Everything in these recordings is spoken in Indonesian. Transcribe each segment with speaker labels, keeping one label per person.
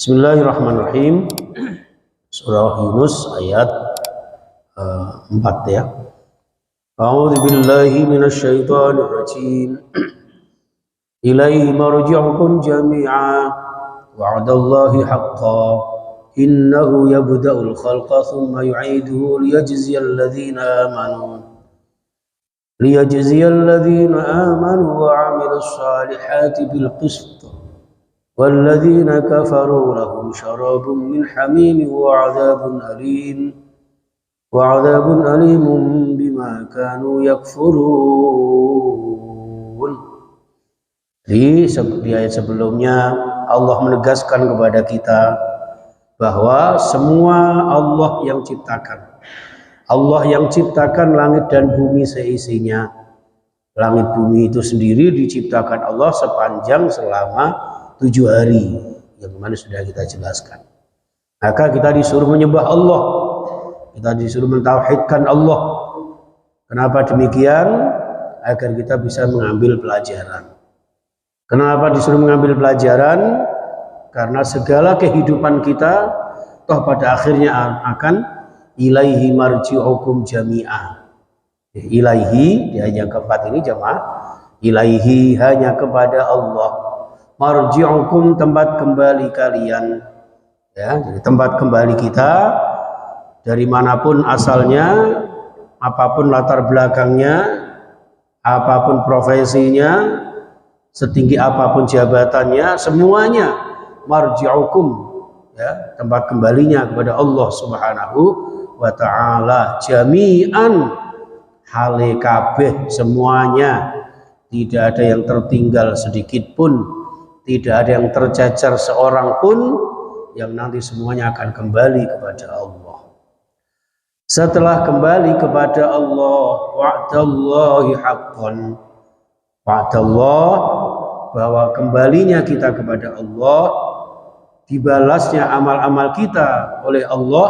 Speaker 1: Bismillahirrahmanirrahim. Surah Yunus ayat 4 ya. A'udzu billahi minasyaitonir rajim. Ilaihi marji'ukum jami'a wa'adallahi haqqan. Innahu yabda'ul khalqa thumma yu'iduhu liyajziyal ladzina amanu wa 'amilus salihati bil qist. والذين كفروا لهم شراب من حميم وعذاب أليم بما كانوا يكفرون. Di ayat sebelumnya Allah menegaskan kepada kita bahwa semua Allah yang ciptakan. Allah yang ciptakan langit dan bumi seisinya. Langit bumi itu sendiri diciptakan Allah sepanjang selama 7 hari yang mana sudah kita jelaskan. Maka kita disuruh menyembah Allah, kita disuruh mentauhidkan Allah. Kenapa demikian? Agar kita bisa mengambil pelajaran. Kenapa disuruh mengambil pelajaran? Karena segala kehidupan kita toh pada akhirnya akan ilaihi marji'ukum jami'ah. Ilaihi di ayat yang keempat ini jamaah, ilaihi hanya kepada Allah. Marji'ukum tempat kembali kalian, ya, jadi tempat kembali kita dari manapun asalnya, apapun latar belakangnya, apapun profesinya, setinggi apapun jabatannya, semuanya marji'ukum, ya, tempat kembalinya kepada Allah Subhanahu wa ta'ala jami'an, hale kabeh semuanya, tidak ada yang tertinggal sedikit pun. Tidak ada yang tercacar seorang pun, yang nanti semuanya akan kembali kepada Allah. Setelah kembali kepada Allah, wa'dallahi haqqan. Wa'dallah, bahwa kembalinya kita kepada Allah, dibalasnya amal-amal kita oleh Allah,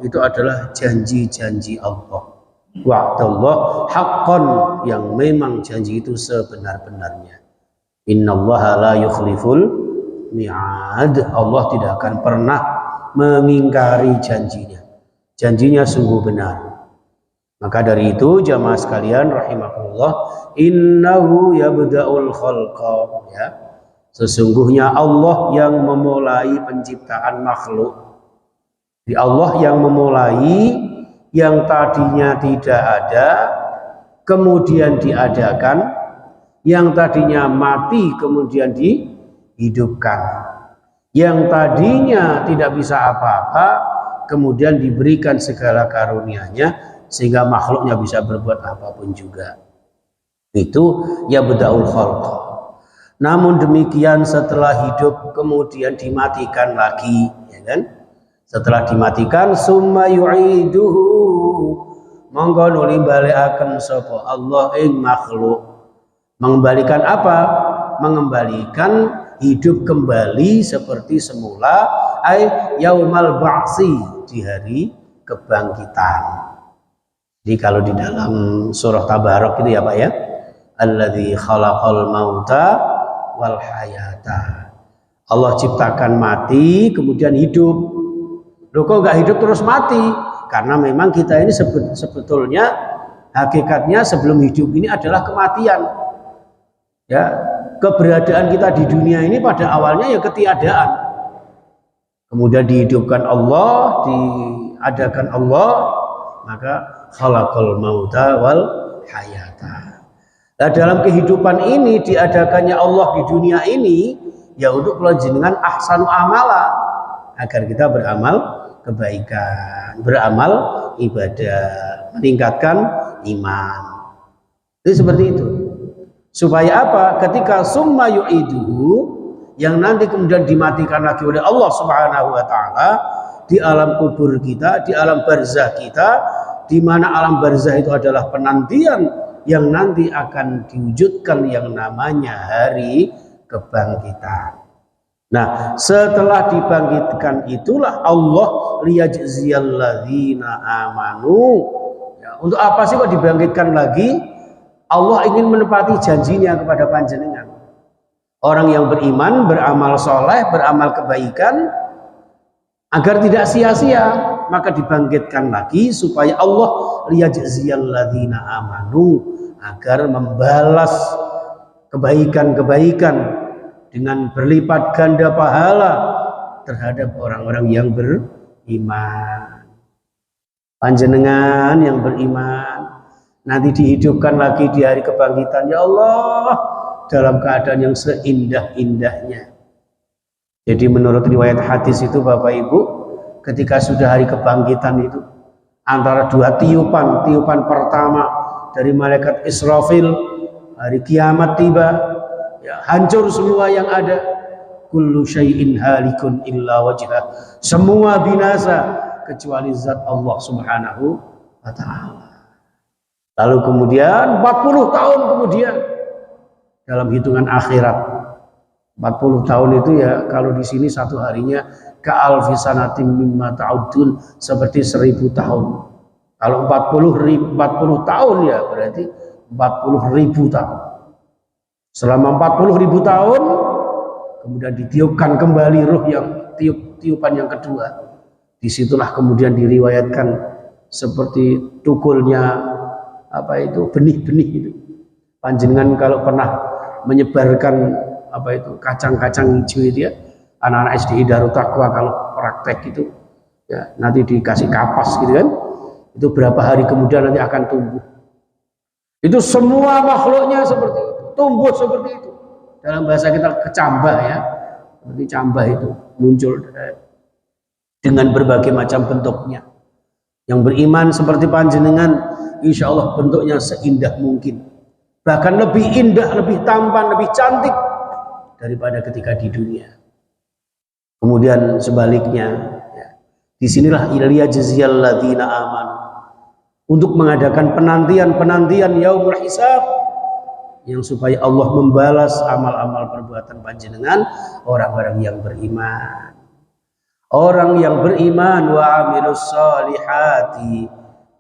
Speaker 1: itu adalah janji-janji Allah. Wa'dallah haqqan, yang memang janji itu sebenar-benarnya. Innallaha la yukhliful mi'ad. Allah tidak akan pernah mengingkari janjinya. Janjinya sungguh benar. Maka dari itu jamaah sekalian rahimakumullah, innahu yabda'ul khalqa, ya. Sesungguhnya Allah yang memulai penciptaan makhluk. Di Allah yang memulai, yang tadinya tidak ada kemudian diadakan, yang tadinya mati kemudian dihidupkan, yang tadinya tidak bisa apa-apa kemudian diberikan segala karunia-Nya sehingga makhluknya bisa berbuat apapun juga. Itu ya badaul khalq. Namun demikian setelah hidup kemudian dimatikan lagi, ya kan? Setelah dimatikan summa yu'iduhu, monggo nuli balekaken sapa Allah ing makhluk. Mengembalikan apa? Mengembalikan hidup kembali seperti semula, ay yaumal ba'si, di hari kebangkitan. Jadi kalau di dalam surah Tabarok itu ya Pak ya, alladzi khalaqal mauta wal hayata. Allah ciptakan mati kemudian hidup. Loh kok enggak hidup terus mati? Karena memang kita ini sebetulnya hakikatnya sebelum hidup ini adalah kematian. Ya, keberadaan kita di dunia ini pada awalnya ya ketiadaan. Kemudian dihidupkan Allah, diadakan Allah, maka khalaqal mauta wal hayata. Nah, dalam kehidupan ini diadakannya Allah di dunia ini ya untuk pelajarian ahsanu amala, agar kita beramal kebaikan, beramal ibadah, meningkatkan iman. Itu seperti itu. Supaya apa? Ketika summa yu'iduhu, yang nanti kemudian dimatikan lagi oleh Allah Subhanahu wa ta'ala di alam kubur kita, di alam barzah kita, di mana alam barzah itu adalah penantian yang nanti akan diwujudkan yang namanya hari kebangkitan. Nah, setelah dibangkitkan itulah Allah liyajziyal ladzina amanu. Ya, untuk apa sih kok dibangkitkan lagi? Allah ingin menepati janjinya kepada panjenengan. Orang yang beriman, beramal soleh, beramal kebaikan, Agar tidak sia-sia, maka dibangkitkan lagi supaya Allah liyajziyal ladzina amanu, agar membalas kebaikan-kebaikan dengan berlipat ganda pahala terhadap orang-orang yang beriman. Panjenengan yang beriman nanti dihidupkan lagi di hari kebangkitan, ya Allah, dalam keadaan yang seindah-indahnya. Jadi menurut riwayat hadis itu Bapak Ibu, ketika sudah hari kebangkitan itu, antara dua tiupan pertama dari malaikat Israfil, hari kiamat tiba, ya, hancur semua yang ada. Kullu syai'in halikun illa wajhah. Semua binasa kecuali zat Allah Subhanahu wa ta'ala. Lalu kemudian 40 tahun kemudian dalam hitungan akhirat, 40 tahun itu ya kalau di sini satu harinya ka'alfi sanatin mimma ta'udun, seperti 1000 tahun. Kalau 40 tahun ya berarti 40.000 tahun. Selama 40.000 tahun kemudian ditiupkan kembali ruh yang tiupan yang kedua. Disitulah kemudian diriwayatkan seperti tukulnya benih-benih itu. Panjenengan kalau pernah menyebarkan kacang-kacang hijau itu ya, anak-anak SD Darut Taqwa kalau praktek itu ya nanti dikasih kapas gitu kan, itu berapa hari kemudian nanti akan tumbuh. Itu semua makhluknya seperti itu, tumbuh seperti itu. Dalam bahasa kita kecambah ya, seperti cambah itu muncul dengan berbagai macam bentuknya. Yang beriman seperti panjenengan, insya Allah bentuknya seindah mungkin, bahkan lebih indah, lebih tampan, lebih cantik daripada ketika di dunia. Kemudian sebaliknya, ya, disinilah liyajziyal ladzina amanu, untuk mengadakan penantian yaumul hisab, yang supaya Allah membalas amal-amal perbuatan panjenengan orang-orang yang beriman. Orang yang beriman wa amilus solihati,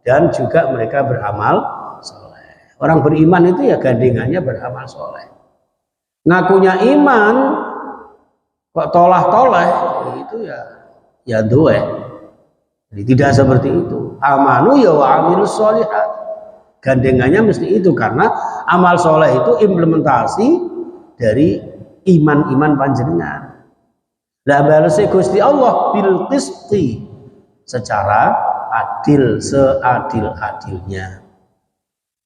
Speaker 1: dan juga mereka beramal soleh. Orang beriman itu ya gandengannya beramal soleh. Ngakunya iman kok tolah-toleh, itu ya doeh. Jadi tidak seperti itu. Amanu ya wa amilus sholihat, gandengannya mesti itu, karena amal soleh itu implementasi dari iman panjenengan. Lah balese Gusti Allah bil qisti, secara adil, seadil-adilnya.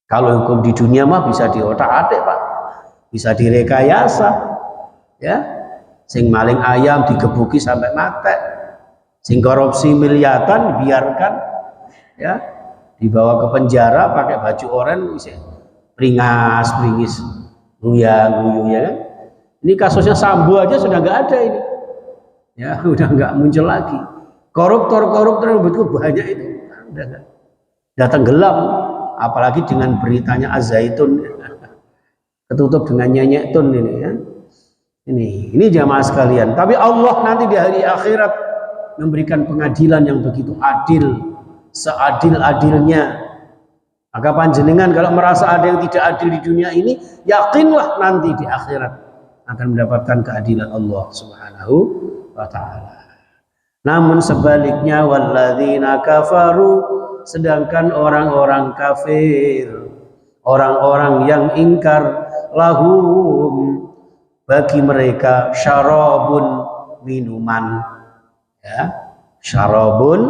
Speaker 1: Kalau hukum di dunia mah bisa diotak-atik Pak, bisa direkayasa, ya. Sing maling ayam digebuki sampai mati, sing korupsi miliaran biarkan, ya, dibawa ke penjara pakai baju oranye, pringis, guyu ya kan. Ini kasusnya Sambo aja sudah nggak ada ini, ya, udah nggak muncul lagi. Koruptor yang betul banyak itu, udah tenggelam, apalagi dengan beritanya Az-Zaitun. Ketutup dengan nyenyek tun ini ya. Ini jamaah sekalian. Tapi Allah nanti di hari akhirat memberikan pengadilan yang begitu adil, seadil-adilnya. Maka panjenengan kalau merasa ada yang tidak adil di dunia ini, yakinlah nanti di akhirat akan mendapatkan keadilan Allah Subhanahu wa ta'ala. Namun sebaliknya, walladzina kafaru, sedangkan orang-orang kafir, orang-orang yang ingkar, lahum, bagi mereka syarabun, minuman, ya, syarabun,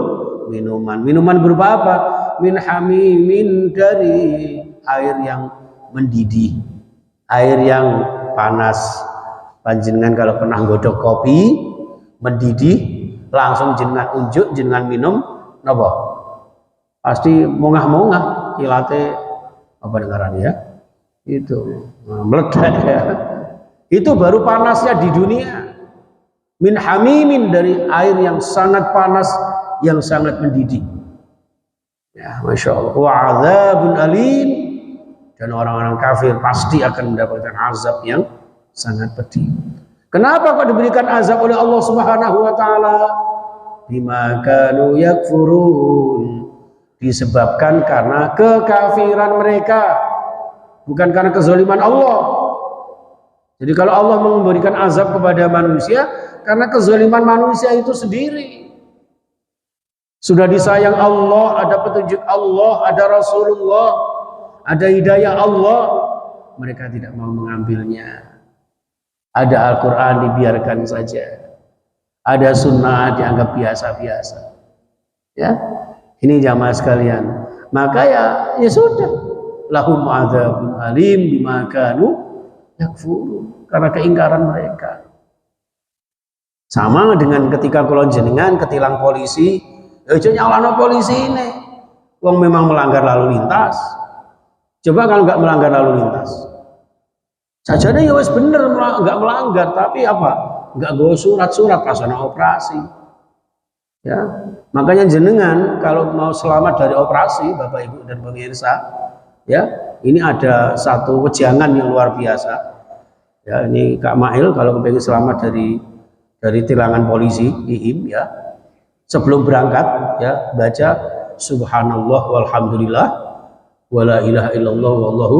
Speaker 1: minuman berupa apa? Min hamimin, dari air yang mendidih, air yang panas. Panjenengan kalau pernah godok kopi mendidih, langsung jenengan unjuk, jenengan minum, napa? Pasti mungah-mungah, ilate apa dengaran ya? Itu meledak ya. Itu baru panasnya di dunia. Min hamimin, dari air yang sangat panas, yang sangat mendidih. Ya, masya Allah. Wa adzabun alim, dan orang-orang kafir pasti akan mendapatkan azab yang sangat pedih. Kenapa kok diberikan azab oleh Allah Subhanahu wa taala? Bima kanu yakfurun, disebabkan karena kekafiran mereka, bukan karena kezaliman Allah. Jadi kalau Allah memberikan azab kepada manusia, karena kezaliman manusia itu sendiri. Sudah disayang Allah, ada petunjuk Allah, ada Rasulullah, ada hidayah Allah, mereka tidak mau mengambilnya. Ada Al-Quran dibiarkan saja, ada sunnah dianggap biasa-biasa. Ya, ini jamaah sekalian. Maka ya sudah, lahum adzabun alim bima kanu yakfurun, karena keingkaran mereka. Sama dengan ketika kula jenengan ketilang polisi, aja nyalano polisi ini. Wong memang melanggar lalu lintas. Coba kalau nggak melanggar lalu lintas. Sajane ya wis bener nggak melanggar, tapi apa? Nggak gue surat-surat pas ana operasi. Ya, makanya jenengan kalau mau selamat dari operasi, Bapak Ibu dan pemirsa, ya, ini ada satu wejangan yang luar biasa. Ya, ini Kak Mail kalau pengen selamat dari tilangan polisi, IIM, ya, sebelum berangkat, ya, baca Subhanallah walhamdulillah wala ilaha illallah wallahu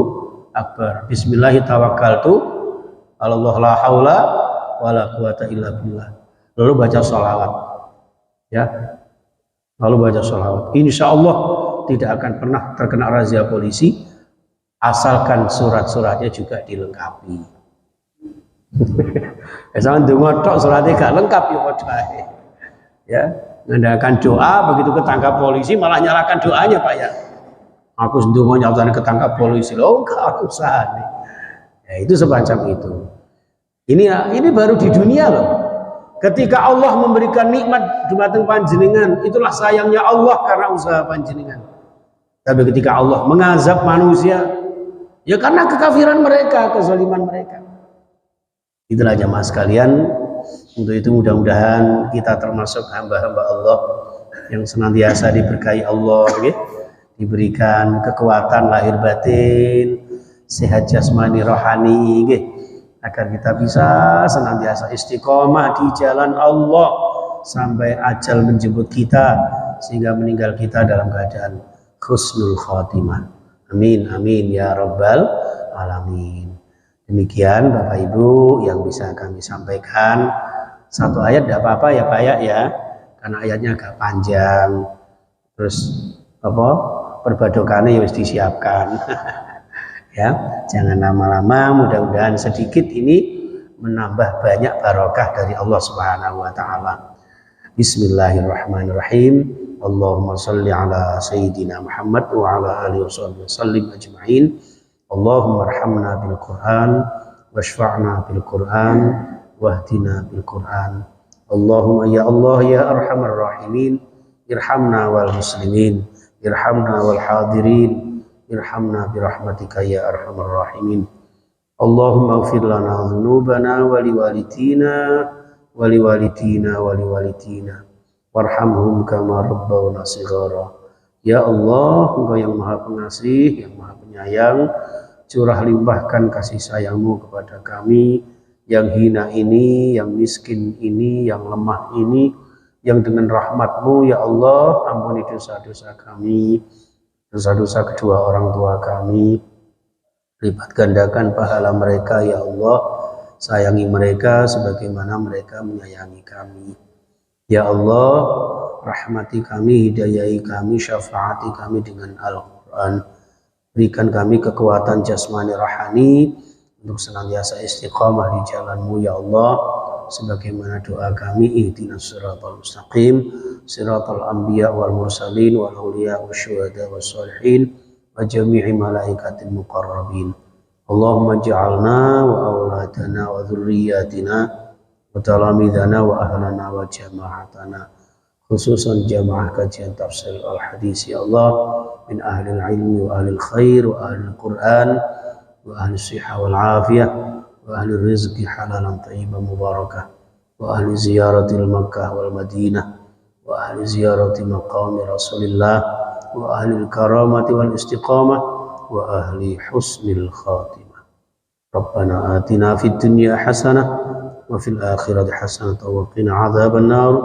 Speaker 1: akbar. Bismillahirrahmanirrahim. Allah la haula wala quwata illa billah. Lalu baca sholawat, ya, lalu baca sholawat. Insya Allah tidak akan pernah terkena razia polisi asalkan surat-suratnya juga dilengkapi. Jangan dengar tok suratnya gak lengkap ya padha. Ya, mengandalkan doa, begitu ketangkap polisi malah nyalakan doanya, Pak, ya. Aku sendiri nyatanya ketangkap polisi, loh enggak usah nih. Ya, itu semacam itu. Ini baru di dunia loh. Ketika Allah memberikan nikmat dumateng panjenengan, itulah sayangnya Allah karena usaha panjenengan. Tapi ketika Allah mengazab manusia, ya karena kekafiran mereka, kezaliman mereka. Itulah jamaah sekalian. Untuk itu mudah-mudahan kita termasuk hamba-hamba Allah yang senantiasa diberkahi Allah, ya. Diberikan kekuatan lahir batin, sehat jasmani rohani, ya. Agar kita bisa senantiasa istiqomah di jalan Allah sampai ajal menjemput kita, sehingga meninggal kita dalam keadaan husnul khotimah. Amin amin ya rabbal alamin. Demikian Bapak Ibu yang bisa kami sampaikan. Satu ayat tidak apa-apa ya Pak, ya, karena ayatnya agak panjang. Terus apa, perbadokannya harus disiapkan. Ya, jangan lama-lama, mudah-mudahan sedikit ini menambah banyak barokah dari Allah Subhanahu wa taala. Bismillahirrahmanirrahim. Allahumma shalli ala sayyidina Muhammad wa ala alihi wasallim ajma'in. Allahumma arhamna bil Qur'an washfa'na bil Qur'an wahdina bil Qur'an. Allahumma ya Allah ya arhamar rahimin, irhamna wal muslimin, irhamna wal hadirin, irhamna birahmatika ya arhamar rahimin. Allahumma ighfir lana dhunubana wa liwalitina wa liwalitina wa liwalitina warhamhum kama rabbawna shighara. Ya Allah, Engkau yang Maha Pengasih, yang Maha Penyayang, curah limpahkan kasih sayang-Mu kepada kami yang hina ini, yang miskin ini, yang lemah ini, yang dengan rahmat-Mu ya Allah ampuni dosa-dosa kami, dosa-dosa kedua orang tua kami, lipat gandakan pahala mereka ya Allah, sayangi mereka sebagaimana mereka menyayangi kami ya Allah, rahmati kami, hidayahi kami, syafaati kami dengan Al-Quran, berikan kami kekuatan jasmani rohani untuk senantiasa istiqamah di jalan-Mu ya Allah, sebagaimana doa kami, ihdinas siratal mustaqim siratal anbiya wal mursalin wal auliya wasyuhada wassalihin wa jami'i malaikatil muqarrabin. Allahumma ja'alna wa auladana wa dhurriyyatina wa talamidana wa ahlana wa jama'atana, khususan jamaah kajian tafsir al-hadis ya Allah, min ahlil ilmi wa ahlil khair wa ahlil Quran wa ahlil siha wal afiyah wa ahlil rizqi halalan tayyiban mubarakah wa ahli ziyaratil Makkah wal Madinah wa ahli ziyarati maqami Rasulillah wa ahli karamati wal istiqamah wa ahli husnil khatimah. Rabbana atina fid dunya hasanah wa fil akhirati hasanah wa qina adzaban nar.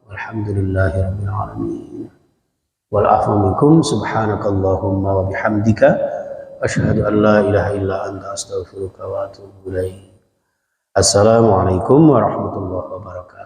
Speaker 1: Walhamdulillahi rabbil alamin. Wal afu minkum subhanakallahumma wa bihamdika asyhadu an la ilaha illa anta astaghfiruka wa atubu ilaik. Assalamualaikum warahmatullahi wabarakatuh.